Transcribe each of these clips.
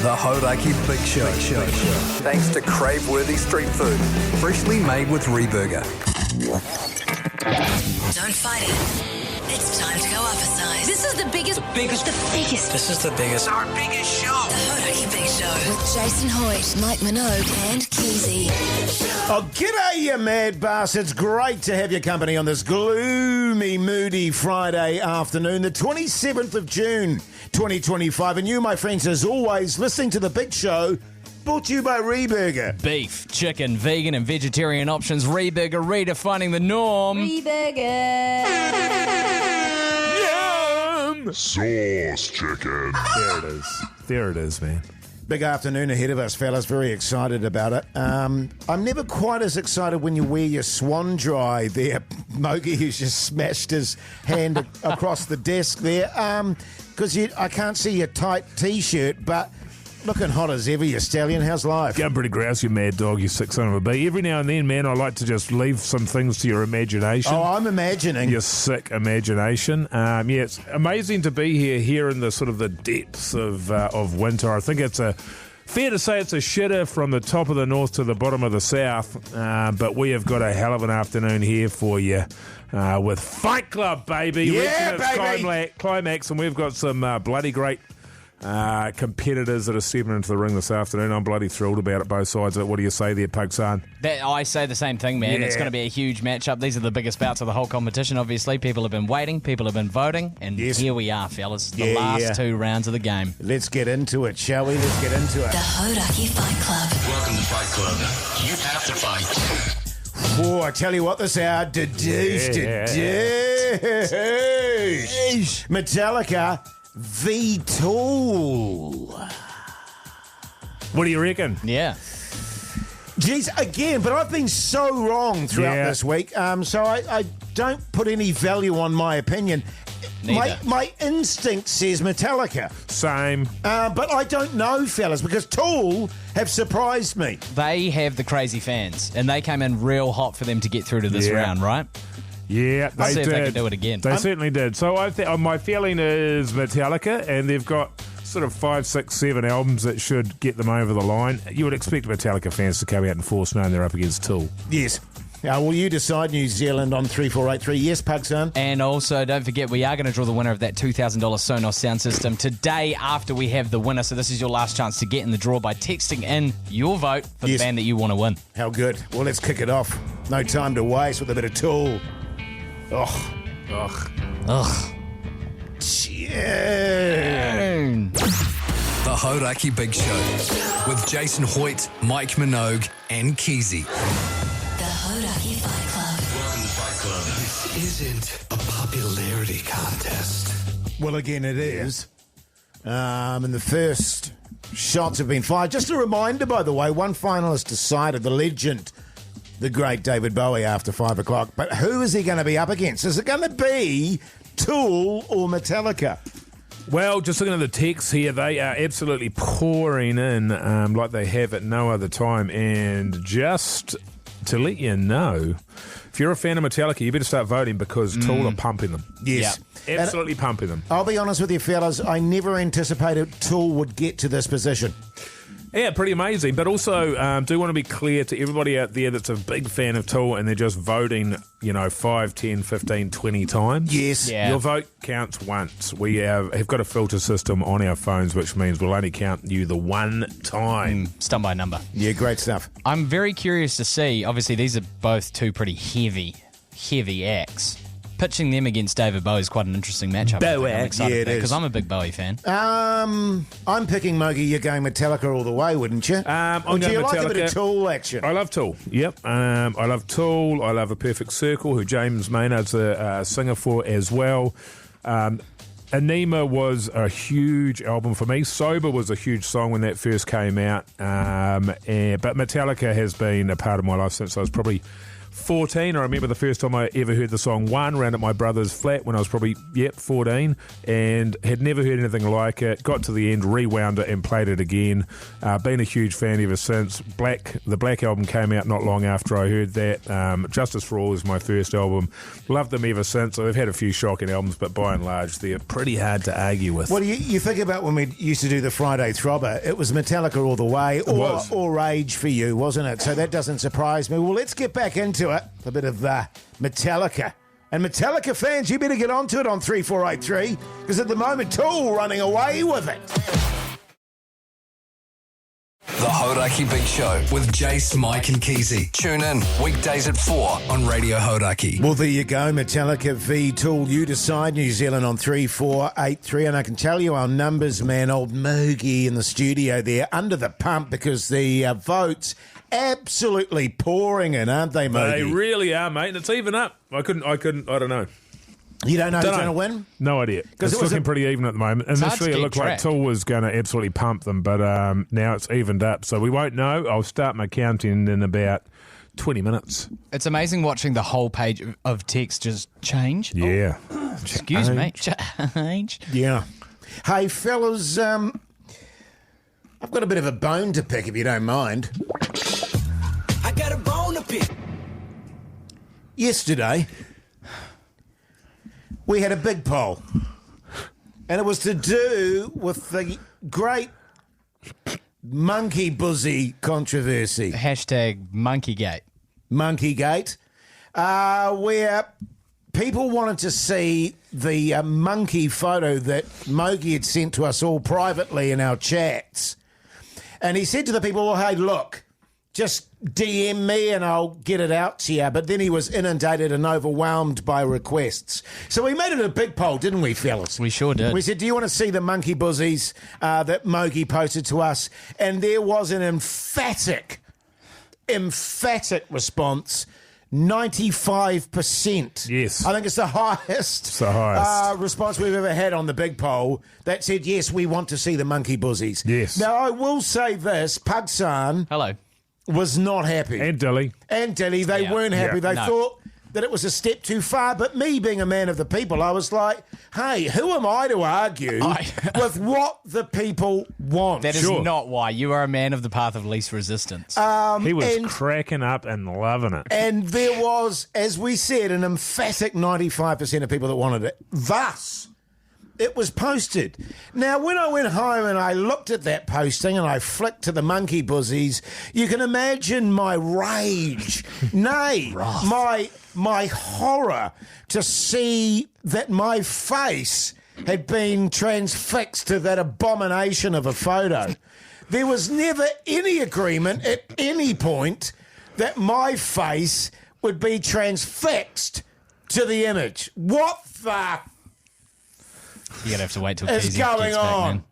The Hauraki Big Show. Thanks to crave-worthy street food, freshly made with Reburger. Don't fight it. It's time to go up a size. This is the biggest. This is the biggest. Our biggest show. The Hauraki Big Show with Jason Hoyte, Mike Minogue and Keyzie. Oh, g'day, you mad bastards. Great to have your company on this gloomy, moody Friday afternoon, the 27th of June, 2025. And you, my friends, as always, listening to The Big Show, brought to you by Reburger. Beef, chicken, vegan and vegetarian options. Reburger, redefining the norm. Yum! Sauce chicken. There it is, man. Big afternoon ahead of us, fellas. Very excited about it. I'm never quite as excited when you wear your swan dry there. Mogi has just smashed his hand across the desk there. Because I can't see your tight T-shirt, but looking hot as ever, you stallion. How's life? Going pretty grouse, you mad dog, you sick son of a bee. Every now and then, man, I like to just leave some things to your imagination. Oh, I'm imagining. Your sick imagination. Yeah, it's amazing to be here in the sort of the depths of winter. I think it's fair to say it's a shitter from the top of the north to the bottom of the south. But we have got a hell of an afternoon here for you with Fight Club, baby. Yeah, Reaching baby. its climax, and we've got some bloody great competitors that are stepping into the ring this afternoon. I'm bloody thrilled about it, both sides of it. What do you say there, Pugsan? I say the same thing, man. Yeah. It's going to be a huge matchup. These are the biggest bouts of the whole competition, obviously. People have been waiting, people have been voting, and Yes. here we are, fellas. The last two rounds of the game. Let's get into it, shall we? Let's get into it. The Hauraki Fight Club. Welcome to Fight Club. You have to fight. Oh, I tell you what, this hour, Metallica v Tool. What do you reckon? Yeah. Geez, again, but I've been so wrong throughout this week, so I don't put any value on my opinion. Neither. My instinct says Metallica, Same. but I don't know, fellas, because Tool have surprised me. They have the crazy fans, and they came in real hot for them to get through to this Yeah. round, right? Yeah, I'll they see did. if they can do it again. They certainly did. So my feeling is Metallica, and they've got sort of 5, 6, 7 albums that should get them over the line. You would expect Metallica fans to come out in force knowing they're up against Tool. Yes. Will you decide, New Zealand, on 3483? Yes, Pugson? And also, don't forget, we are going to draw the winner of that $2,000 Sonos sound system today after we have the winner. So this is your last chance to get in the draw by texting in your vote for the band that you want to win. How good. Well, let's kick it off. No time to waste with a bit of Tool. Ugh. Tune. The Hauraki Big Show with Jason Hoyte, Mike Minogue and Keyzie. The Hauraki Fight Club. Welcome to Fight Club. This isn't a popularity contest. Well, again, it is. And the first shots have been fired. Just a reminder, by the way, one finalist decided, the legend, the great David Bowie, after 5 o'clock. But who is he going to be up against? Is it going to be Tool or Metallica? Well, just looking at the texts here, they are absolutely pouring in like they have at no other time. And just to let you know, if you're a fan of Metallica, you better start voting because Tool are pumping them. Yes. Absolutely pumping them. I'll be honest with you, fellas, I never anticipated Tool would get to this position. Yeah, pretty amazing. But also, do want to be clear to everybody out there that's a big fan of Tool and they're just voting, 5, 10, 15, 20 times. Yes. Yeah. Your vote counts once. We have got a filter system on our phones, which means we'll only count you the one time. Stun by number. Yeah, great stuff. I'm very curious to see, obviously these are both two pretty heavy acts. Pitching them against David Bowie is quite an interesting matchup. Bowie. I'm excited Yeah, it for that is. because I'm a big Bowie fan. I'm picking Mogi. You're going Metallica all the way, wouldn't you? I'm or do going you like a bit Metallica. of Tool action? I love Tool. Yep. I love Tool. I love A Perfect Circle, who James Maynard's a singer for as well. Anima was a huge album for me. Sober was a huge song when that first came out. But Metallica has been a part of my life since I was probably 14, I remember the first time I ever heard the song One, around at my brother's flat when I was probably, 14, and had never heard anything like it. Got to the end, rewound it and played it again. Been a huge fan ever since. The Black album came out not long after I heard that. Justice for All is my first album. Loved them ever since. I've had a few shocking albums, but by and large, they're pretty hard to argue with. Well, you think about when we used to do the Friday Throbber, it was Metallica all the way, or Rage for you, wasn't it? So that doesn't surprise me. Well, let's get back into it. A bit of Metallica. And Metallica fans, you better get onto it on 3483, because at the moment, Tool running away with it. The Hauraki Big Show with Jace, Mike and Keyzie. Tune in weekdays at 4 on Radio Hauraki. Well, there you go, Metallica v Tool. You decide, New Zealand on 3483. And I can tell you our numbers, man, old Mogie in the studio there, under the pump because the votes absolutely pouring in, aren't they, Mogie? They really are, mate. And it's even up. I don't know. You don't know who's going to win? No idea. It's looking pretty even at the moment. Initially, it looked like Tool was going to absolutely pump them, but now it's evened up. So we won't know. I'll start my counting in about 20 minutes. It's amazing watching the whole page of text just change. Yeah. Oh, excuse me. Change. Yeah. Hey, fellas, I've got a bit of a bone to pick, if you don't mind. I got a bone to pick. Yesterday, we had a big poll, and it was to do with the great monkey buzzy controversy. Hashtag Monkeygate. Monkeygate, where people wanted to see the monkey photo that Mogie had sent to us all privately in our chats. And he said to the people, well, hey, look, just DM me and I'll get it out to you. But then he was inundated and overwhelmed by requests. So we made it a big poll, didn't we, fellas? We sure did. We said, do you want to see the monkey buzzies that Mogie posted to us? And there was an emphatic response. 95%. Yes. I think it's the highest, response we've ever had on the big poll that said, yes, we want to see the monkey buzzies. Yes. Now, I will say this, Pugsan Hello. was not happy. And Dilly. They weren't happy. Yeah. They thought that it was a step too far. But me being a man of the people, I was like, hey, who am I to argue with what the people want? That is not why. You are a man of the path of least resistance. He was cracking up and loving it. And there was, as we said, an emphatic 95% of people that wanted it. Thus, it was posted. Now, when I went home and I looked at that posting and I flicked to the monkey buzzies, you can imagine my rage, my horror to see that my face had been transfixed to that abomination of a photo. There was never any agreement at any point that my face would be transfixed to the image. What the You're going to have to wait till is Keyzie going gets on?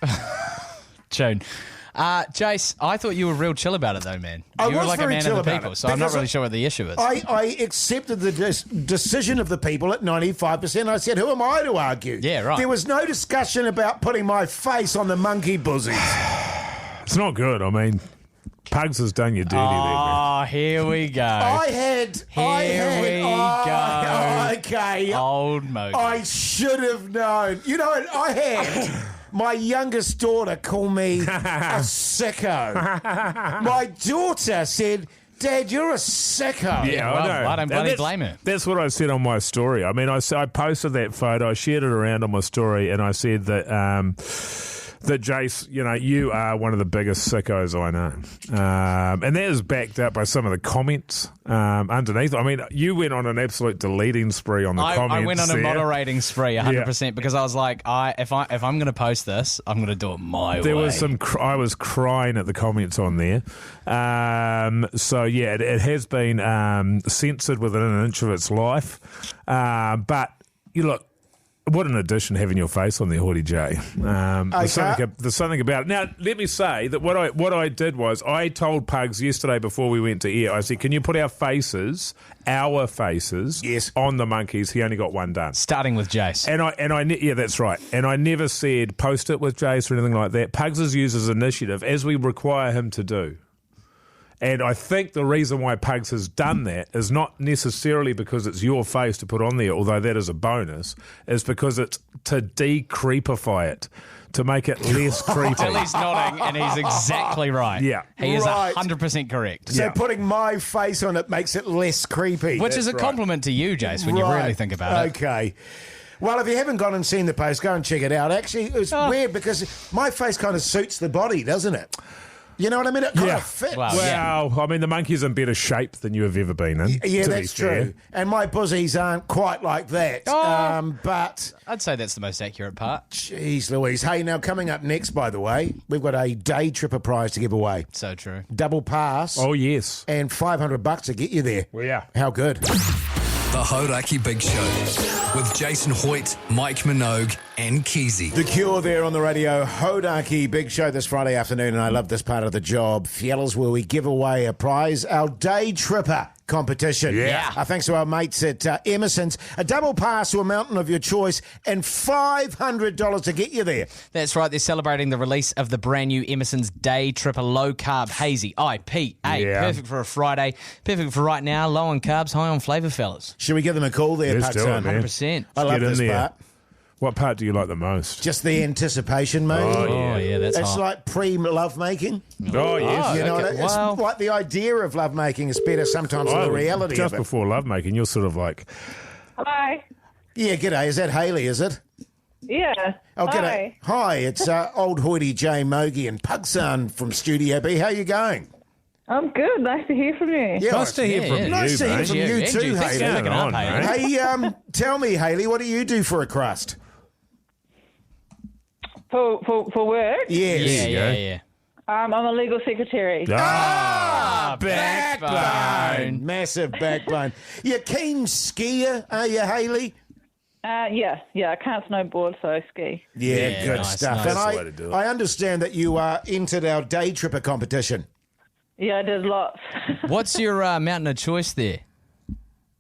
Back, Tune. Jace, I thought you were real chill about it, though, man. You were like a man of the people, so I'm not really sure what the issue is. I accepted the decision of the people at 95%. I said, who am I to argue? Yeah, right. There was no discussion about putting my face on the monkey buzzies. It's not good. I mean, Pugs has done you dirty there, man. Oh, here we go. Okay. Old Mogie. I should have known. You know, I had my youngest daughter call me a sicko. My daughter said, Dad, you're a sicko. Yeah, well, I know. I don't bloody blame her. That's what I said on my story. I mean, I posted that photo, I shared it around on my story, and I said that Jace, you are one of the biggest sickos I know. And that is backed up by some of the comments underneath. I mean, you went on an absolute deleting spree on the comments. I went on a there. moderating spree, 100%, because I was like, if I'm going to post this, I'm going to do it my way. There was I was crying at the comments on there. So, yeah, it has been censored within an inch of its life. But, look, what an addition having your face on there, Hoyte J. There's something about it. Now, let me say that what I did was I told Pugs yesterday before we went to air, I said, can you put our faces Yes. on the monkeys? He only got one done. Starting with Jace. Yeah, that's right. And I never said post it with Jace or anything like that. Pugs has used his initiative, as we require him to do. And I think the reason why Pugs has done that is not necessarily because it's your face to put on there, although that is a bonus, is because it's to de-creepify it, to make it less creepy. Tilly's nodding, and he's exactly right. Yeah. He is Right. 100% correct. So Yeah. putting my face on it makes it less creepy. Which is a compliment to you, Jace, when you really think about it. Okay. Well, if you haven't gone and seen the post, go and check it out. Actually, it was weird because my face kind of suits the body, doesn't it? You know what I mean? It kind of fits. Wow. Well, I mean, the monkey's in better shape than you have ever been in. Yeah, to be that's fair. true. And my buzzies aren't quite like that. But, I'd say that's the most accurate part. geez Louise. Hey, now coming up next, by the way, we've got a day tripper prize to give away. So true. Double pass. Oh, yes. And $500 to get you there. Well, yeah. How good? The Hauraki Big Show with Jason Hoyte, Mike Minogue, and Keyzie. The Cure there on the Radio Hauraki Big Show this Friday afternoon, and I love this part of the job. Fellas, where we give away a prize, our Day Tripper competition. Yeah. Thanks to our mates at Emerson's. A double pass to a mountain of your choice and $500 to get you there. That's right. They're celebrating the release of the brand new Emerson's Day Tripper Low Carb Hazy IPA. Yeah. Perfect for a Friday. Perfect for right now. Low on carbs, high on flavour, fellas. Should we give them a call there, Let's do it, Pakistan? man. 100%. I love Get in this there. part. What part do you like the most? Just the anticipation, mate. Oh, yeah, that's It's hot. like pre-love making. Oh, yes. You know, okay. it's Wow. like the idea of love making is better sometimes than the reality Just of it. before lovemaking, you're sort of like, Hi. Yeah, g'day. Is that Hayley, is it? Yeah. Oh, g'day. Hi, it's old hoity J. Mogi and Pugson from Studio B. How you going? I'm good. Nice to hear from you. Yeah, nice to hear from you, Nice to hear mate. from you Yeah, too, Andrew, thanks for Hayley. picking on, up, Hayley. mate. Hey, tell me, Hayley, what do you do for a crust? For work, Yes. Yeah. I'm a legal secretary. Backbone. Massive backbone. You a keen skier, are you, Hayley? Yeah. I can't snowboard, so I ski. Yeah, good nice, stuff. nice. And That's the way to do it. I understand that you entered our day tripper competition. Yeah, I did lots. What's your mountain of choice there?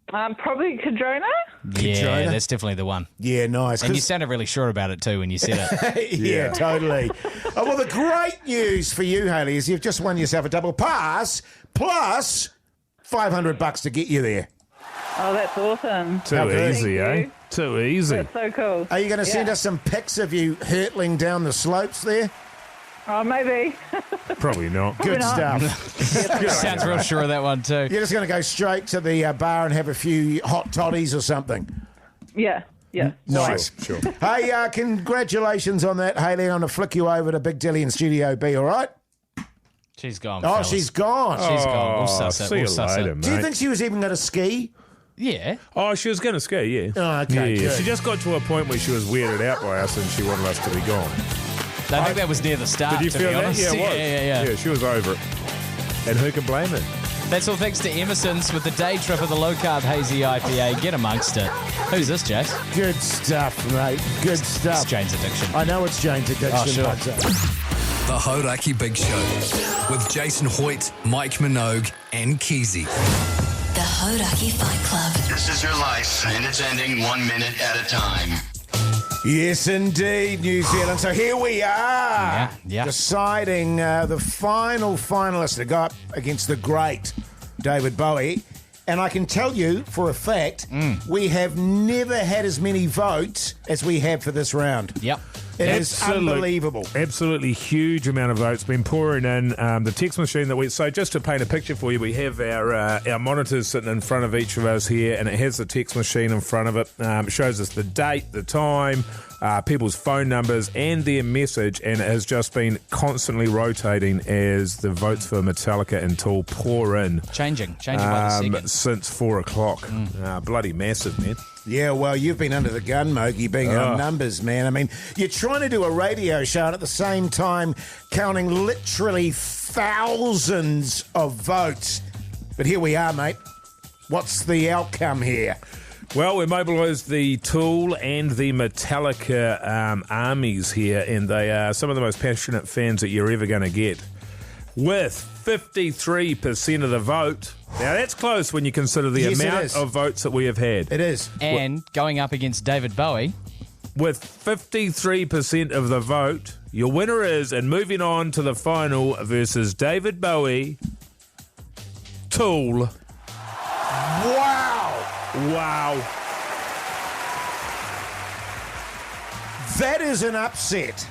Probably Cadrona. Yeah, that's definitely the one. Yeah, nice. And you 'Cause- sounded really sure about it too when you said it. yeah, totally. Well, the great news for you, Hayley, is you've just won yourself a double pass plus $500 to get you there. Oh, that's awesome. too good. easy, Thank eh? you. Too easy. That's so cool. Are you going to send us some pics of you hurtling down the slopes there? Oh, maybe. Probably not. Good not. stuff. Sounds real sure of that one too. You're just going to go straight to the bar and have a few hot toddies or something. Yeah. Nice. Sure. Hey, congratulations on that, Hayley. I'm going to flick you over to Big Dilly in Studio B, all right? She's gone. Oh, fellas. she's gone. She's gone. We'll Oh, suss it. see We'll you suss later, it. mate. Do you think she was even going to ski? Yeah. Oh, she was going to ski, yeah. Oh, okay, Yeah. good. She just got to a point where she was weirded out by us and she wanted us to be gone. I think that was near the start. Did you to feel be that? honest. Yeah, it was. Yeah. Yeah, she was over it. And who can blame her? That's all thanks to Emerson's with the day trip of the low carb hazy IPA. Get amongst it. Who's this, Jace? Good stuff, mate. Good stuff. It's Jane's addiction. I know it's Jane's addiction. Oh, sure. but, The Hauraki Big Show with Jason Hoyte, Mike Minogue, and Keyzie. The Hauraki Fight Club. This is your life, and it's ending 1 minute at a time. Yes, indeed, New Zealand. So here we are, Yeah. deciding the final finalist to go up against the great David Bowie. And I can tell you for a fact, we have never had as many votes as we have for this round. Yep. It is unbelievable. Absolutely huge amount of votes been pouring in. The text machine that we... So just to paint a picture for you, we have our monitors sitting in front of each of us here, and it has the text machine in front of it. It shows us the date, the time, people's phone numbers, and their message, and it has just been constantly rotating as the votes for Metallica and Tool pour in. Changing by the second. Since 4 o'clock. Bloody massive, man. Yeah, well, you've been under the gun, Mogi, being on numbers, man. I mean, you're trying to do a radio show and at the same time counting literally thousands of votes. But here we are, mate. What's the outcome here? Well, we mobilised the Tool and the Metallica armies here, and they are some of the most passionate fans that you're ever going to get. With 53% of the vote. Now, that's close when you consider the Yes, it amount is. of votes that we have had. It is. And going up against David Bowie. With 53% of the vote, your winner is, and moving on to the final versus David Bowie, Tool. Wow. That is an upset.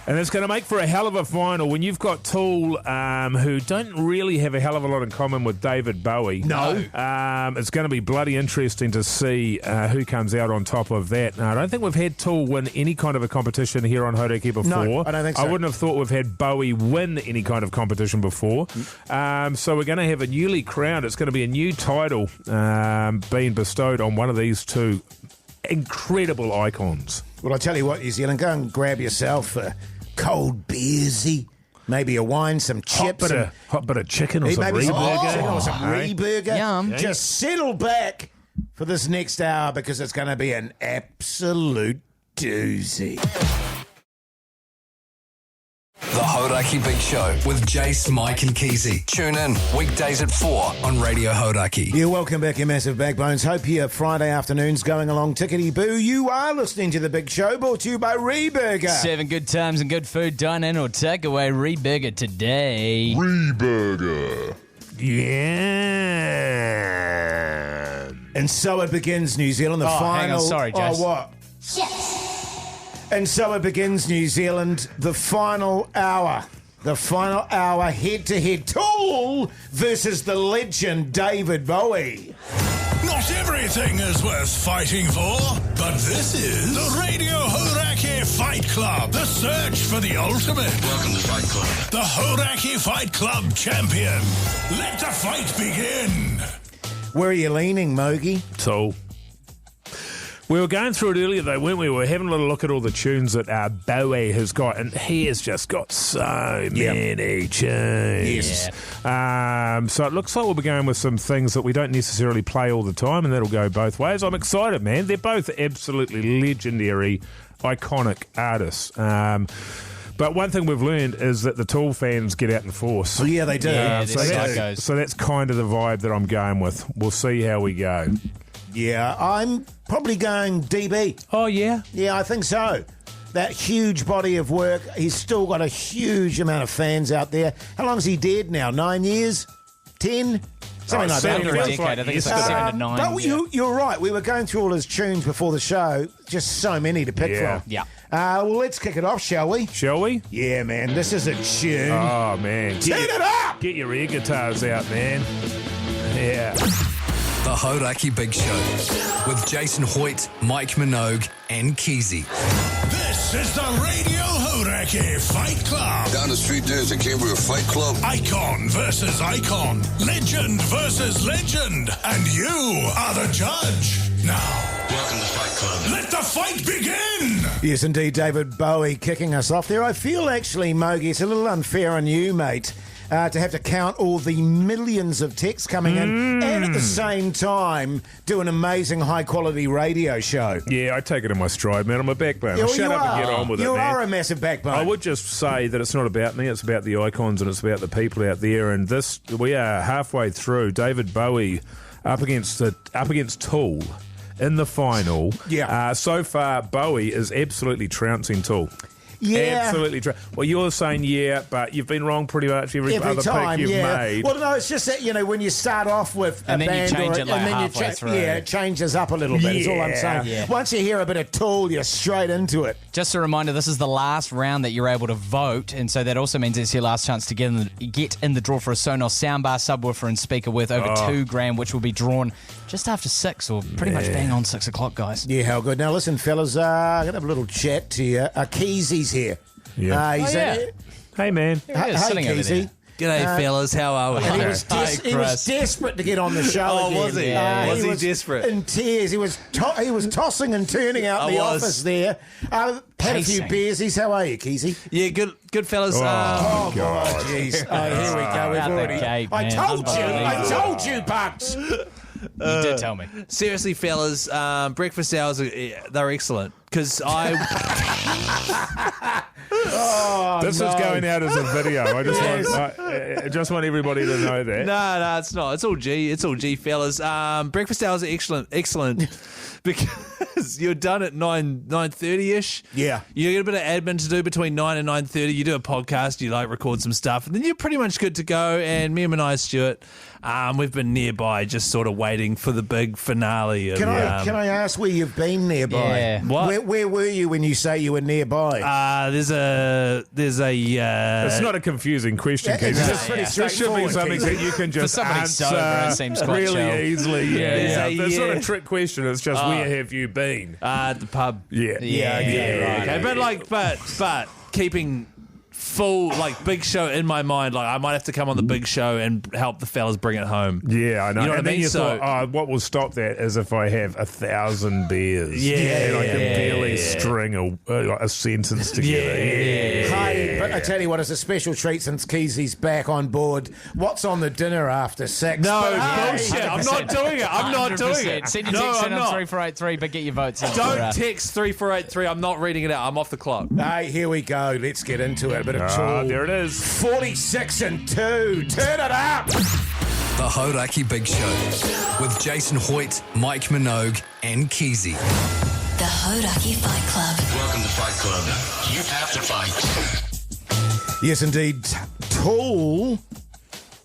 And it's going to make for a hell of a final when you've got Tool, who don't really have a hell of a lot in common with David Bowie. No. It's going to be bloody interesting to see who comes out on top of that. Now, I don't think we've had Tool win any kind of a competition here on Hauraki before. No, I don't think so. I wouldn't have thought we've had Bowie win any kind of competition before. So we're going to have a newly crowned, it's going to be a new title being bestowed on one of these two incredible icons. Well, I tell you what, New Zealand, go and grab yourself a cold beersy, maybe a wine, some chips. Hot bit of chicken or some maybe reburger. some reburger. Yum. Just settle back for this next hour because it's going to be an absolute doozy. The Hauraki Big Show with Jace, Mike and Keyzie. Tune in weekdays at 4 on Radio Hauraki. Yeah, welcome back, you massive backbones. Hope your Friday afternoon's going along tickety-boo. You are listening to The Big Show, brought to you by Reburger. 7 good times and good food, dine in or take away. Reburger today. Reburger. Yeah. And so it begins, New Zealand, the final... hang on, sorry, Jace. Oh, what? And so it begins, New Zealand, the final hour. The final hour, head-to-head. Tool versus the legend David Bowie. Not everything is worth fighting for, but this is the Radio Hauraki Fight Club. The search for the ultimate. Welcome to Fight Club. The Hauraki Fight Club champion. Let the fight begin. Where are you leaning, Mogi? Tool. We were going through it earlier, though, weren't we? We were having a little look at all the tunes that Bowie has got, and he has just got so many tunes. Yes. So it looks like we'll be going with some things that we don't necessarily play all the time, and that'll go both ways. I'm excited, man. They're both absolutely legendary, iconic artists. But one thing we've learned is that the Tool fans get out in force. Oh, yeah, they do. Yeah, so, they're psychos. so that's kind of the vibe that I'm going with. We'll see how we go. Yeah, I'm probably going DB. Oh, yeah? Yeah, I think so. That huge body of work. He's still got a huge amount of fans out there. How long is he dead now? 9 years? 10? Something like that. Over a decade. I think it's like 7 to 9. But you're right. We were going through all his tunes before the show. Just so many to pick from. Yeah. Well, let's kick it off, shall we? Shall we? Yeah, man. This is a tune. Oh, man. Turn it up! Get your air guitars out, man. Yeah. The Hauraki Big Show with Jason Hoyte, Mike Minogue and Keyzie. This is the Radio Hauraki Fight Club. Down the street there's a Cambria Fight Club. Icon versus icon. Legend versus legend. And you are the judge. Now, Welcome to Fight Club. let the fight begin. Yes, indeed, David Bowie kicking us off there. I feel actually, Mogi, it's a little unfair on you, mate, to have to count all the millions of texts coming in and at the same time do an amazing high-quality radio show. Yeah, I take it in my stride, man. I'm a backbone. Yeah, I'll well, shut you up are. and get on with it, You man. are a massive backbone. I would just say that it's not about me, it's about the icons and it's about the people out there. And this, we are halfway through. David Bowie up against Tool in the final. Yeah. So far, Bowie is absolutely trouncing Tool. Yeah. Absolutely. Well, you're saying but you've been wrong pretty much every other time, pick you've made. Well, no, it's just that, when you start off with And a then you band change it like and then halfway through. Yeah, it changes up a little bit, is all I'm saying. Yeah. Once you hear a bit of Tool, you're straight into it. Just a reminder, this is the last round that you're able to vote, and so that also means it's your last chance to get in the draw for a Sonos soundbar, subwoofer, and speaker worth over $2,000, which will be drawn just after 6, or pretty much bang on 6 o'clock, guys. Yeah, how good. Now, listen, fellas, I'm going to have a little chat to you. Keyzie's here. Yeah. He's Hey, man. Yeah, sitting over there. G'day, fellas. How are we? And he was desperate to get on the show again. Was he? Was he desperate? In tears. He was tossing and turning out the office there. Had a few beersies. How are you, Keyzie? Yeah, good fellas. Oh, God. jeez. Here we go. We've Out the already... gate, I man. told you, Bucks. You did tell me. Seriously, fellas, breakfast hours, they're excellent. Because I... This is going out as a video. I just want everybody to know that. No, it's not. It's all G. It's all G, fellas. Breakfast hours are excellent. Because because you're done at 9:30ish. Yeah. You get a bit of admin to do between 9 and 9:30. You do a podcast, you record some stuff, and then you're pretty much good to go. And me and Minogue Stewart, we've been nearby, just sort of waiting for the big finale. Of, Can I ask where you've been nearby? Yeah. What? Where were you when you say you were nearby? There's a. It's not a confusing question, Keith. It's pretty This should be straightforward, something Keith. that you can just somebody answer sober, it seems quite really chill. easily. Yeah. It's not Yeah. a trick question. It's just where have you been? At the pub. Yeah. Okay, but keeping full big show in my mind. I might have to come on the big show and help the fellas bring it home. Yeah, I know. You know what and I then mean? you So- thought, what will stop that is if I have 1,000 beers. Yeah, and I can yeah, barely string a sentence together. Hey, but I tell you what, it's a special treat since Keyzie's back on board. What's on the dinner after 6? No, But hey, bullshit. I'm not doing it. I'm not doing it. Send your No, text in I'm on not. 3483, but get your votes in. Don't text 3483. I'm not reading it out. I'm off the clock. Hey, here we go. Let's get into it. A bit of tool. There it is. 46 and 2. Turn it up. The Hauraki Big Show with Jason Hoyte, Mike Minogue, and Keyzie. The Hauraki Fight Club. Welcome to Fight Club. You have to fight. Yes, indeed. Tool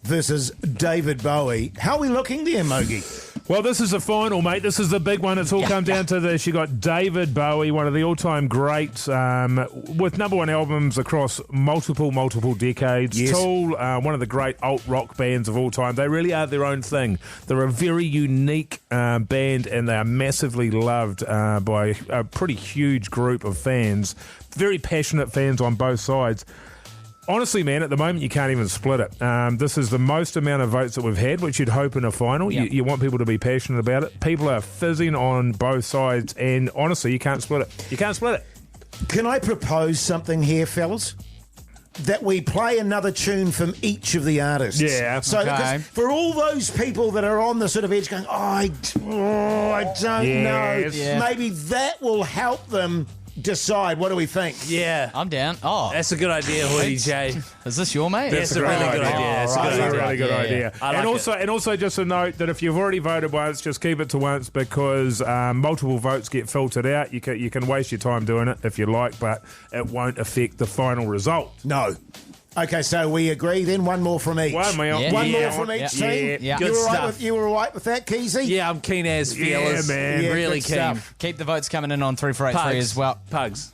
versus David Bowie. How are we looking there, Mogi? Well, this is the final, mate. This is the big one. It's all come down to this. You got David Bowie, one of the all-time greats, with number one albums across multiple decades. Yes. Tool, one of the great alt-rock bands of all time. They really are their own thing. They're a very unique band, and they are massively loved by a pretty huge group of fans. Very passionate fans on both sides. Honestly, man, at the moment you can't even split it. This is the most amount of votes that we've had, which you'd hope in a final. Yep. You want people to be passionate about it. People are fizzing on both sides, and honestly, you can't split it. You can't split it. Can I propose something here, fellas? That we play another tune from each of the artists. Yeah. So Okay. because for all those people that are on the sort of edge going, I don't Yes. know. Yeah. Maybe that will help them decide. What do we think? Yeah. I'm down. Oh, That's a good idea, Hoodie J. is this your mate? That's a really good idea. That's a That's good a idea. really good Yeah. idea. I like and also just a note that if you've already voted once, just keep it to once because multiple votes get filtered out. You can waste your time doing it if you like, but it won't affect the final result. No. Okay, so we agree then. One more from each. One more. Yeah. One Yeah. more from each Yeah. team. Yeah. Good stuff. You were all right with that, Keyzie? Yeah, I'm keen as feelers. Yeah, man. Yeah, really good keen. stuff. Keep the votes coming in on 3483 as well. Pugs.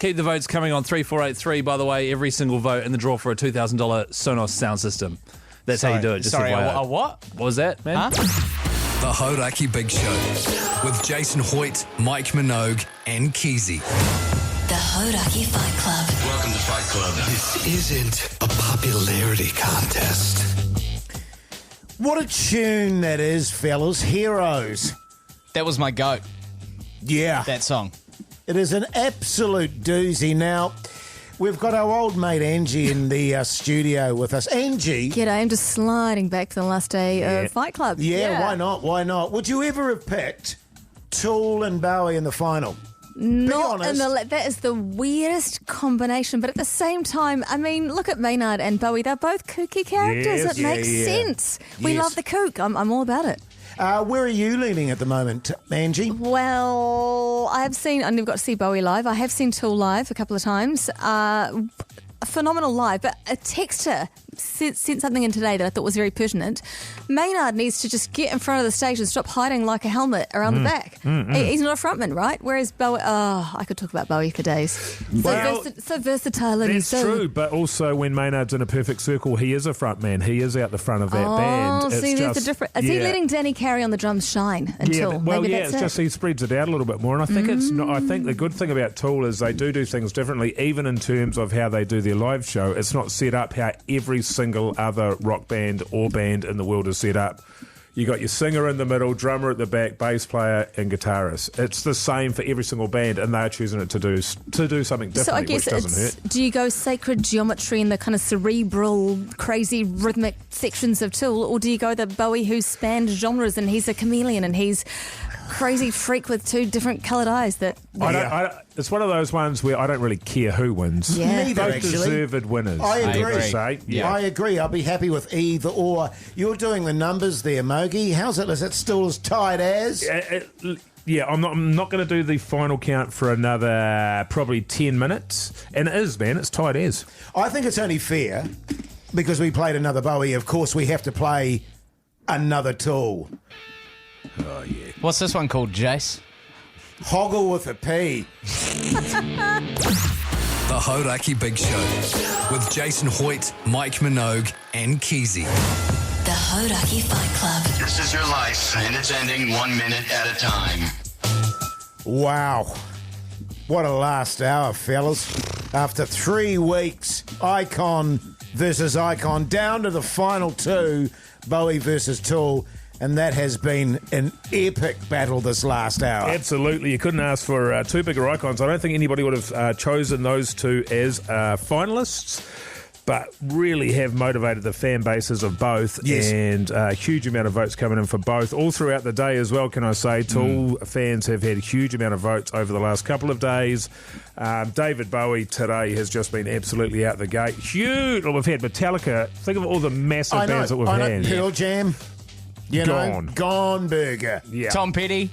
Keep the votes coming on 3483. By the way, every single vote in the draw for a $2,000 Sonos sound system. That's how you do it. Just Sorry, FYI. a what? What was that, man? Huh? The Hauraki Big Show with Jason Hoyte, Mike Minogue, and Keyzie. The Hauraki Fight Club. Welcome to Fight Club. This isn't a popularity contest. What a tune that is, fellas. Heroes. That was my goat, Yeah. that song. It is an absolute doozy. Now, we've got our old mate Angie in the studio with us. Angie. G'day, I'm just sliding back for the last day of Fight Club. Yeah, why not? Why not? Would you ever have picked Tool and Bowie in the final? Not in honest. that is the weirdest combination, but at the same time, I mean, look at Maynard and Bowie. They're both kooky characters. Yes. It makes Yeah. sense. We Yes. love the kook. I'm all about it. Where are you leaning at the moment, Angie? Well, I've never got to see Bowie live. I have seen Tool live a couple of times. Phenomenal live, but a texter sent something in today that I thought was very pertinent. Maynard needs to just get in front of the stage and stop hiding like a helmet around the back. He's not a frontman, right? Whereas Bowie, I could talk about Bowie for days. So versatile and That's so true, but also when Maynard's in a perfect circle, he is a front man. He is out the front of that band. Oh, see, there's the difference. Is he letting Danny Carey on the drums shine until maybe that's it's it? just he spreads it out a little bit more, and I think it's not. I think the good thing about Tool is they do things differently, even in terms of how they do their live show. It's not set up how every single other rock band or band in the world is set up. You got your singer in the middle, drummer at the back, bass player, and guitarist. It's the same for every single band, and they're choosing it to do something differently, So I guess which doesn't hurt. do you go sacred geometry in the kind of cerebral, crazy rhythmic sections of Tool, or do you go the Bowie who spanned genres and he's a chameleon and he's crazy freak with two different coloured eyes that... It's one of those ones where I don't really care who wins. Yeah. Neither, Both actually. deserved winners. I agree. Say. Yeah. I agree. I'll be happy with either or. You're doing the numbers there, Mogi. How's it? Is it still as tight as? Yeah, I'm not going to do the final count for another probably 10 minutes. And it is, man. It's tight as. I think it's only fair because we played another Bowie. Of course, we have to play another Tool. Oh, yeah. What's this one called, Jace? Hoggle with a P. The Hauraki Big Show with Jason Hoyte, Mike Minogue, and Keyzie. The Hauraki Fight Club. This is your life, and it's ending 1 minute at a time. Wow. What a last hour, fellas. After 3 weeks, Icon versus Icon, down to the final 2, Bowie versus Tool. And that has been an epic battle this last hour. Absolutely. You couldn't ask for 2 bigger icons. I don't think anybody would have chosen those 2 as finalists, but really have motivated the fan bases of both. Yes. And a huge amount of votes coming in for both. All throughout the day as well, can I say. Tool fans have had a huge amount of votes over the last couple of days. David Bowie today has just been absolutely out the gate. Huge. We've had Metallica. Think of all the massive bands that we've had. Pearl Jam. Gone burger. Yeah. Tom Petty,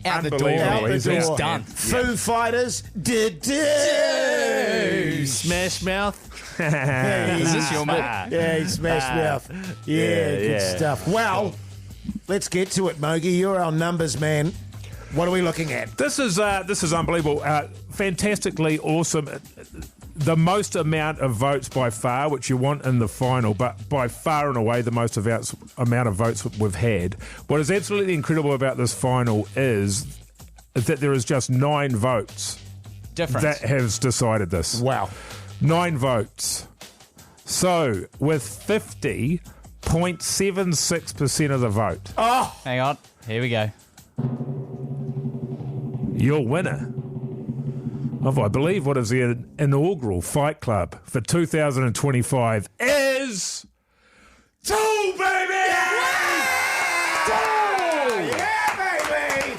out the door. He's done. Foo Fighters. Smash Mouth. Is this your mate? Yeah, Smash Mouth. Yeah, good stuff. Well, let's get to it, Mogi. You're our numbers man. What are we looking at? This is unbelievable. Fantastically awesome. The most amount of votes by far, which you want in the final, but by far and away the most amount of votes we've had. What is absolutely incredible about this final is that there is just 9 votes that has decided this. Wow. 9 votes. So, with 50.76% of the vote. Oh! Hang on. Here we go. Your winner of, I believe, what is the inaugural Fight Club for 2025 is Tool, baby! Tool! Yeah, baby!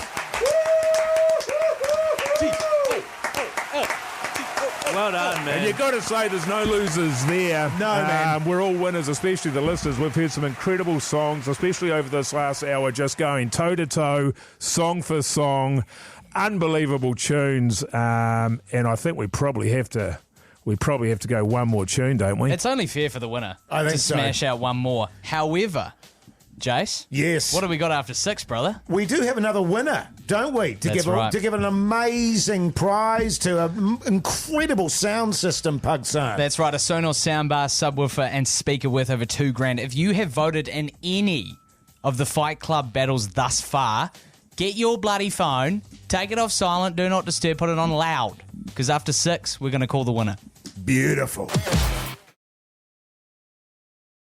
Well done, man. And you got to say there's no losers there. No, man. We're all winners, especially the listeners. We've heard some incredible songs, especially over this last hour, just going toe-to-toe, song for song. Unbelievable tunes, and I think we probably have to go one more tune, don't we? It's only fair for the winner I think to so. smash out one more. However, Jace, yes, what have we got after 6, brother? We do have another winner, don't we? To give an amazing prize to an incredible sound system, Pugson. That's right, a Sonos soundbar, subwoofer, and speaker worth over $2,000. If you have voted in any of the Fight Club battles thus far, get your bloody phone, take it off silent, do not disturb, put it on loud. Because after 6, we're going to call the winner. Beautiful.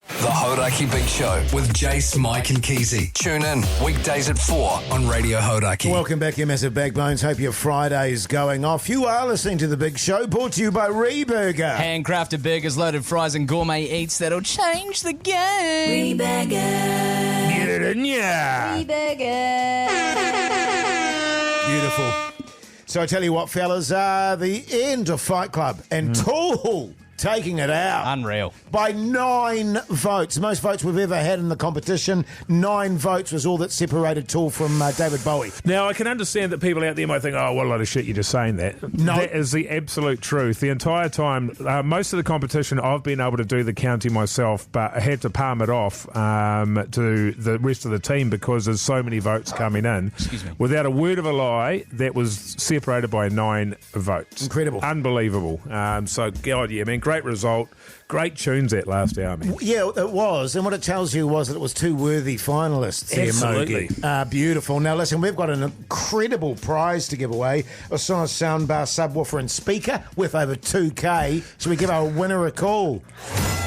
The Hauraki Big Show with Jace, Mike and Keyzie. Tune in weekdays at 4 on Radio Hauraki. Welcome back, you massive backbones. Hope your Friday's going off. You are listening to The Big Show, brought to you by Reburger. Handcrafted burgers, loaded fries and gourmet eats that'll change the game. Reburger. Yeah. Reburger. Beautiful. So I tell you what, fellas, the end of Fight Club and Tool taking it out. Unreal. By 9 votes. The most votes we've ever had in the competition. 9 votes was all that separated Tool from David Bowie. Now, I can understand that people out there might think, oh, what a lot of shit you're just saying that. No. That is the absolute truth. The entire time, most of the competition, I've been able to do the counting myself, but I had to palm it off to the rest of the team because there's so many votes coming in. Excuse me. Without a word of a lie, that was separated by 9 votes. Incredible. Unbelievable. So, God, yeah, man, great result. Great tunes that last hour, man. Yeah, it was. And what it tells you was that it was 2 worthy finalists there, Absolutely. Mogi. Beautiful. Now, listen, we've got an incredible prize to give away. A Sonos soundbar, subwoofer and speaker worth over $2,000. Should we give our winner a call?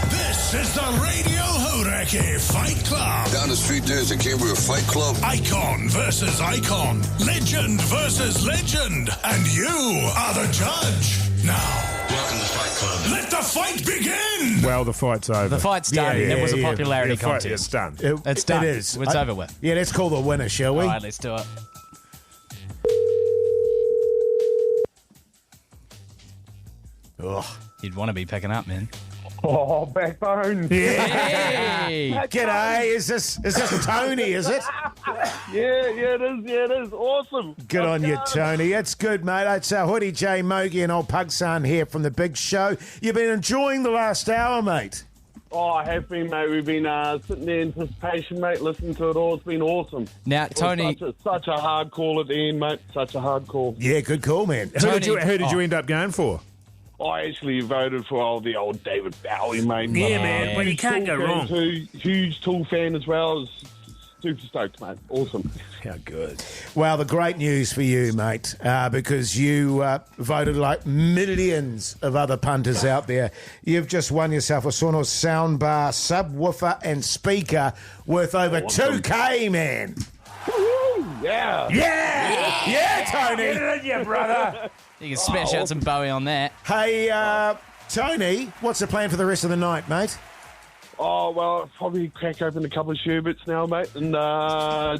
This is the Radio Hauraki Fight Club. Down the street there's a Cambria Fight Club. Icon versus icon. Legend versus legend. And you are the judge. Now, Welcome to Fight Club. let the fight begin. Well, the fight's over. The fight's done. Yeah, it was a yeah. popularity The fight contest. is done. It's done. It is. It's over with. Yeah, let's call the winner, shall we? All right, let's do it. Ugh. You'd want to be picking up, man. Oh, backbone. Hey! G'day. Is this Tony, is it? Yeah, it is. Yeah, it is. Awesome. Good on you, Tony. It's good, mate. It's Hoodie J, Mogi and old Pugsan here from the big show. You've been enjoying the last hour, mate. Oh, I have been, mate. We've been sitting there in anticipation, mate, listening to it all. It's been awesome. Now, Tony... Such a hard call at the end, mate. Such a hard call. Yeah, good call, man. Who did you end up going for? I actually voted for the old David Bowie, mate. Yeah, man. Well, you can't go wrong. Huge Tool fan as well. Super stoked, mate. Awesome. How good. Well, the great news for you, mate, because you voted like millions of other punters out there. You've just won yourself a Sonos soundbar, subwoofer and speaker worth over $2,000, man. Yeah. Yeah, Tony. Get it in you, brother. You can smash out some Bowie on that. Hey, Tony, what's the plan for the rest of the night, mate? Oh, well, I'll probably crack open a couple of sherbets now, mate, and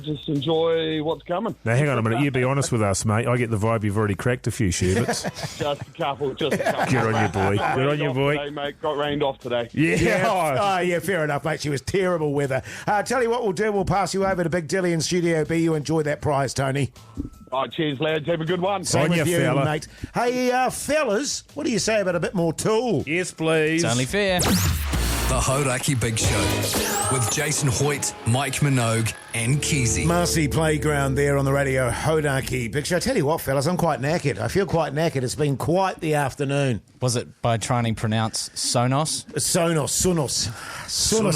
just enjoy what's coming. Now, hang on a minute. You be honest with us, mate. I get the vibe you've already cracked a few sherbets. Just a couple. Good on you, boy. Good on you, boy. Today, mate. Got rained off today. Yeah. Yeah, fair enough, mate. She was terrible weather. Tell you what we'll do. We'll pass you over to Big Dilly in Studio B. You enjoy that prize, Tony. All right, cheers, lads. Have a good one. Same with you, fella. Mate. Hey, fellas, what do you say about a bit more Tool? Yes, please. It's only fair. The Hauraki Big Show with Jason Hoyte, Mike Minogue and Keyzie. Marcy Playground there on the Radio Hauraki Big Show. I tell you what, fellas, I'm quite knackered. I feel quite knackered. It's been quite the afternoon. Was it by trying to pronounce Sonos? Sonos.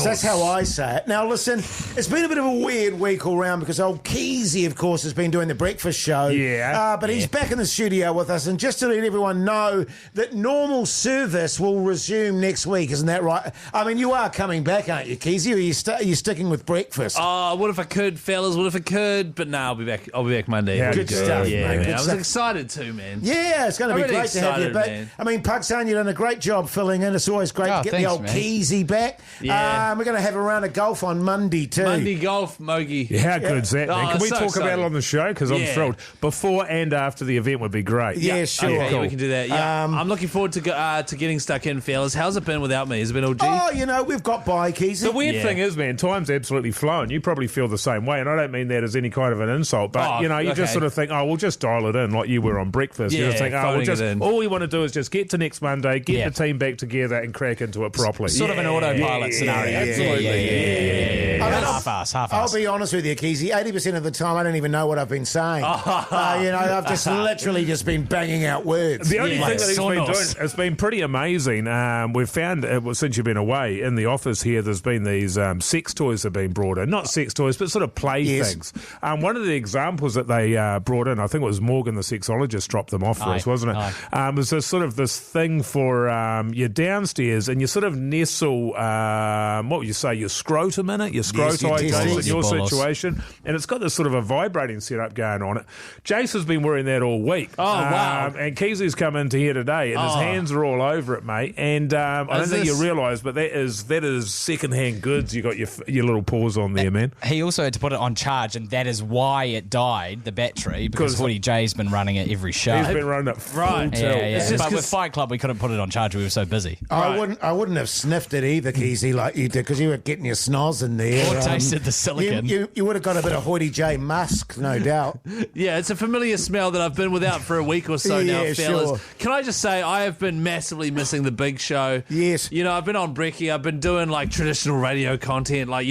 That's how I say it. Now, listen, it's been a bit of a weird week all round because old Keyzie, of course, has been doing the breakfast show. Yeah. But he's back in the studio with us. And just to let everyone know that normal service will resume next week. Isn't that right? I mean, you are coming back, aren't you, Keyzie? Or are you sticking with breakfast? Oh, what if I could, fellas? What if I could? But no, I'll be back Monday. Good stuff, yeah, mate. man. I was excited too, man. Yeah, it's going to be really great to have you back. man. I mean, Pugsan, you've done a great job filling in. It's always great to get the old Keyzie back. Yeah. We're going to have a round of golf on Monday too. Monday golf, Mogi. Yeah, how good's that, man? Can we talk about it on the show? Because I'm thrilled. Before and after the event would be great. Yeah, sure. Okay, cool. we can do that. Yeah. I'm looking forward to getting stuck in, fellas. How's it been without me? Has it been all G? Oh, you know, we've got by, Keyzie. The weird thing is, man, time's absolutely flown. You probably feel the same way, and I don't mean that as any kind of an insult, but, you just sort of think, we'll just dial it in like you were on breakfast. You just think, all we want to do is just get to next Monday, get the team back together and crack into it properly. Sort of an autopilot scenario. Absolutely. Half-ass. I'll be honest with you, Keyzie. 80% of the time, I don't even know what I've been saying. I've just literally just been banging out words. The only thing that he's been doing has been pretty amazing. We've found, since you've been away, in the office here, there's been these sex toys that have been brought in. Not sex toys, but sort of play things. One of the examples that they brought in, I think it was Morgan, the sexologist, dropped them off for us, wasn't it? Was this sort of this thing for you're downstairs and you sort of nestle, what would you say, your scrotum in it, your scrotoid, Jason, in your situation, and it's got this sort of a vibrating setup going on it. Jace has been wearing that all week. Oh, wow. And Keyzie's come into here today, and his hands are all over it, mate. And I don't think you realise, but that is second-hand goods. You got your little paws on there, man. He also had to put it on charge, and that is why it died, the battery, because Hoodie J's been running it every show. He's been running it full tilt. Yeah. But with Fight Club, we couldn't put it on charge. We were so busy. I wouldn't have sniffed it either, Keyzie, like you did, because you were getting your snoz in there. Or tasted the silicon. You would have got a bit of Hoodie J musk, no doubt. Yeah, it's a familiar smell that I've been without for a week or so now, fellas. Sure. Can I just say, I have been massively missing the big show. Yes. You know, I've been on Brekkie. I've been doing, like, traditional radio content, like,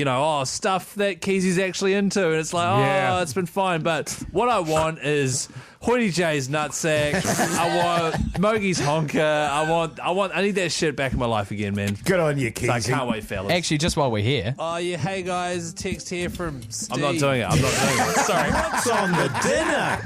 stuff that Keezie's actually into. And it's like, it's been fine. But what I want is Hoodie J's nutsack. I want Mogie's honker. I need that shit back in my life again, man. Good on you, Keyzie. So I can't wait, fellas. Actually, just while we're here. Oh, yeah. Hey, guys. Text here from Steve. I'm not doing it. Sorry. What's on the dinner?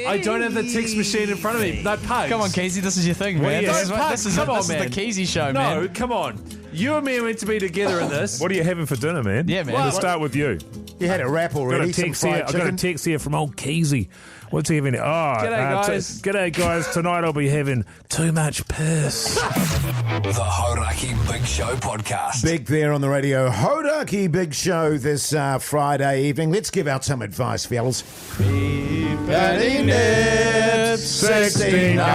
I don't have the text machine in front of me. No, Pugs. Come on, Keyzie, this is your thing, man. This is the Keyzie show, man. No, come on. You and me are meant to be together in this. What are you having for dinner, man? Yeah, man. We'll start with you. You had a wrap already. I've got a text here from old Keyzie. What's he having? G'day, guys. G'day, guys. Tonight I'll be having too much piss. The Hauraki Big Show podcast. Big there on the Radio Hauraki Big Show this Friday evening. Let's give out some advice, fellas. Patty Nip 69.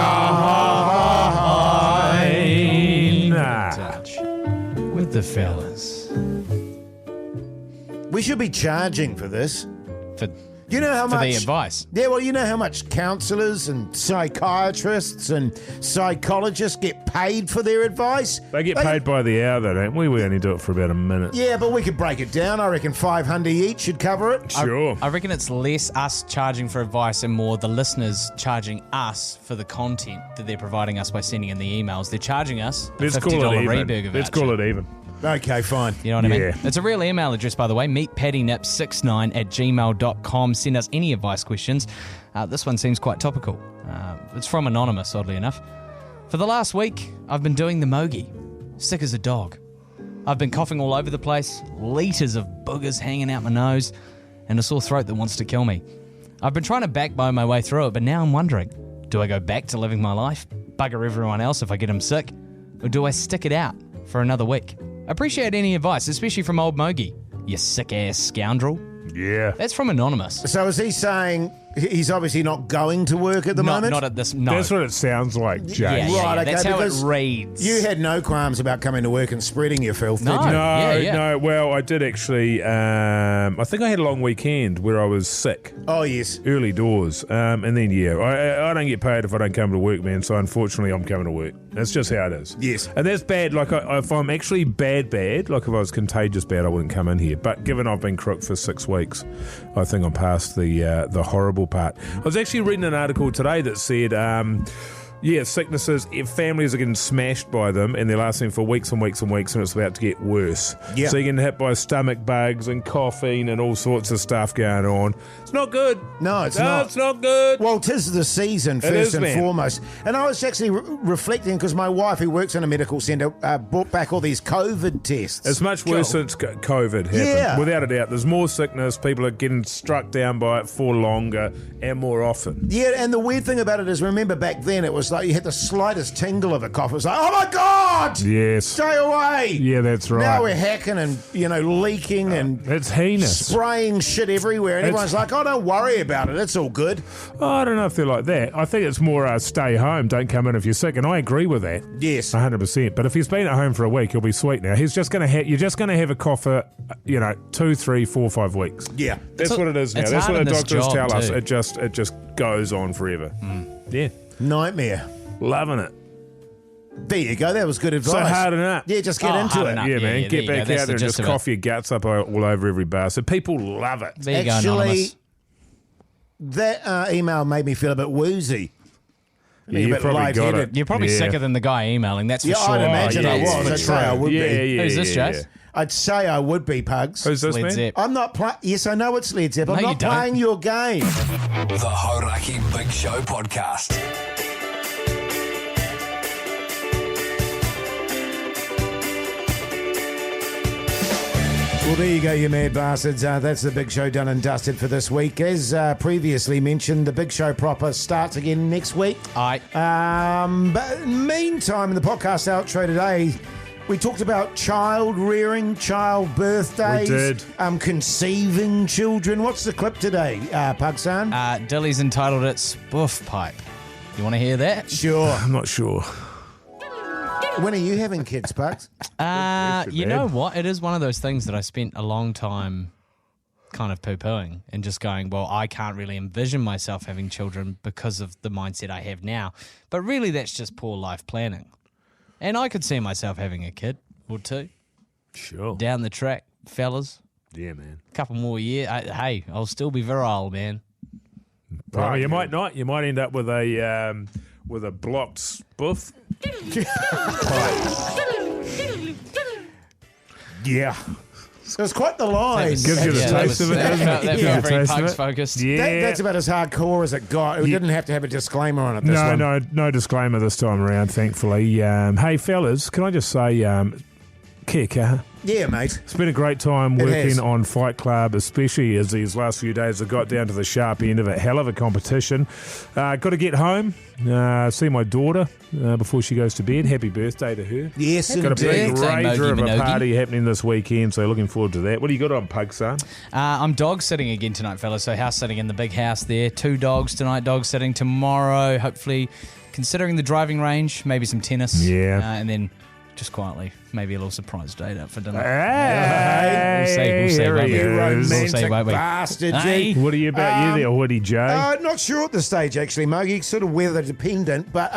With the fellas. We should be charging for this. For You know how for much the advice. Yeah, well, you know how much counsellors and psychiatrists and psychologists get paid for their advice? They get paid by the hour, though, don't we? We only do it for about a minute. Yeah, but we could break it down. I reckon 500 each should cover it. Sure. I reckon it's less us charging for advice and more the listeners charging us for the content that they're providing us by sending in the emails. They're charging us a Let's $50 call it even. Reburger voucher. Let's call it even. Okay, fine. You know what I mean? Yeah. It's a real email address, by the way, meetpaddynip69@gmail.com. Send us any advice questions. This one seems quite topical. It's from Anonymous, oddly enough. For the last week, I've been doing the mogie. Sick as a dog. I've been coughing all over the place, litres of boogers hanging out my nose, and a sore throat that wants to kill me. I've been trying to backbone my way through it, but now I'm wondering, do I go back to living my life, bugger everyone else if I get them sick, or do I stick it out for another week? Appreciate any advice, especially from old Mogi, you sick-ass scoundrel. Yeah. That's from Anonymous. So is he saying he's obviously not going to work at the moment? Not at this, no. That's what it sounds like, Jay. Right, okay, that's how it because reads. You had no qualms about coming to work and spreading your filth, No. did you? No. Well, I did actually. I think I had a long weekend where I was sick. Oh, yes. Early doors. And then, I don't get paid if I don't come to work, man. So, unfortunately, I'm coming to work. That's just how it is. Yes. And that's bad. Like, if I'm actually bad, like if I was contagious bad, I wouldn't come in here. But given I've been crook for 6 weeks, I think I'm past the horrible part. I was actually reading an article today that said, sicknesses, families are getting smashed by them and they're lasting for weeks and weeks and weeks, and it's about to get worse. Yeah. So you're getting hit by stomach bugs and coughing and all sorts of stuff going on. It's not good. No, it's not. It's not good. Well, 'tis the season, first is, and man. foremost. And I was actually reflecting because my wife, who works in a medical centre, brought back all these COVID tests. It's much worse since COVID happened. Yeah. Without a doubt. There's more sickness. People are getting struck down by it for longer and more often. Yeah, and the weird thing about it is, remember back then, it was like you had the slightest tingle of a cough. It was like, oh my God! Yes. Stay away! Yeah, that's right. Now we're hacking and, leaking and it's heinous. Spraying shit everywhere. And everyone's like, oh, don't worry about it. It's all good. Oh, I don't know if they're like that. I think it's more stay home, don't come in if you're sick. And I agree with that. Yes. 100%. But if he's been at home for a week, he'll be sweet now. He's just going to you're just going to have a cough for, 2, 3, 4, 5 weeks. Yeah. That's what it is now. it's That's hard what the in this doctors job tell us. too. It just goes on forever. Yeah. Nightmare. Loving it. There you go. That was good advice. So harden up. Yeah, just get into it. Yeah, man. Get back out there and just cough your guts up all over every bar. So people love it. There you go, Actually, Anonymous. that email made me feel a bit woozy. Yeah, you probably got it. You're probably sicker than the guy emailing, that's for Yeah, sure. I'd imagine I was. I'd say I would be. Yeah, Who's this, yeah, Jace? I'd say I would be, Pugs. Who's this, Led man? Zepp. I'm not playing. Yes, I know it's Led Zepp. I'm No, you not don't. playing your game. The Hauraki Big Show podcast. Well, there you go, you mad bastards. That's the Big Show done and dusted for this week. As previously mentioned, the Big Show proper starts again next week. Aye. But meantime, in the podcast outro today, we talked about child rearing, child birthdays. We did. Conceiving children. What's the clip today, Pugsan? Dilly's entitled it Spoof Pipe. You want to hear that? Sure. I'm not sure. When are you having kids, Pugs? You know what? It is one of those things that I spent a long time kind of poo-pooing and just going, well, I can't really envision myself having children because of the mindset I have now. But really, that's just poor life planning. And I could see myself having a kid or two. Sure. Down the track, fellas. Yeah, man. A couple more years. Hey, I'll still be virile, man. Well, you might not. You might end up with a blocked spoof. Yeah. So it's quite the line. Gives you the taste of it, doesn't it? That felt very Pugs focused. Yeah. That's about as hardcore as it got. We didn't have to have a disclaimer on it this one. No disclaimer this time around, thankfully. Hey, fellas, can I just say, kicker. Yeah, mate. It's been a great time working on Fight Club, especially as these last few days have got down to the sharp end of it. Hell of a competition. Got to get home, see my daughter before she goes to bed. Happy birthday to her. Yes, got a big birthday, rager of a Minogue. party happening this weekend, so looking forward to that. What do you got on, Pug, son? I'm dog sitting again tonight, fellas. So house sitting in the big house there. 2 dogs tonight, dog sitting tomorrow. Hopefully, considering the driving range, maybe some tennis. Yeah. And then just quietly, maybe a little surprise date out for dinner. Hey, we'll see. here he You is. romantic bastard, Hey. G. What are you about you there, Woody J? Not sure at this stage, actually, Mogi. Sort of weather dependent, but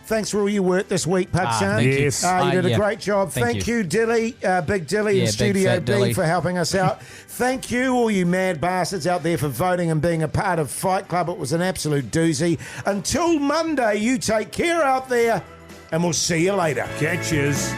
thanks for all your work this week, Pugson. thank you. Yes. You did a yeah. great job. Thank you, Dilly, Big Dilly Yeah, in big Studio fat B Dilly. for helping us out. Thank you, all you mad bastards out there, for voting and being a part of Fight Club. It was an absolute doozy. Until Monday, you take care out there, and we'll see you later. Catches.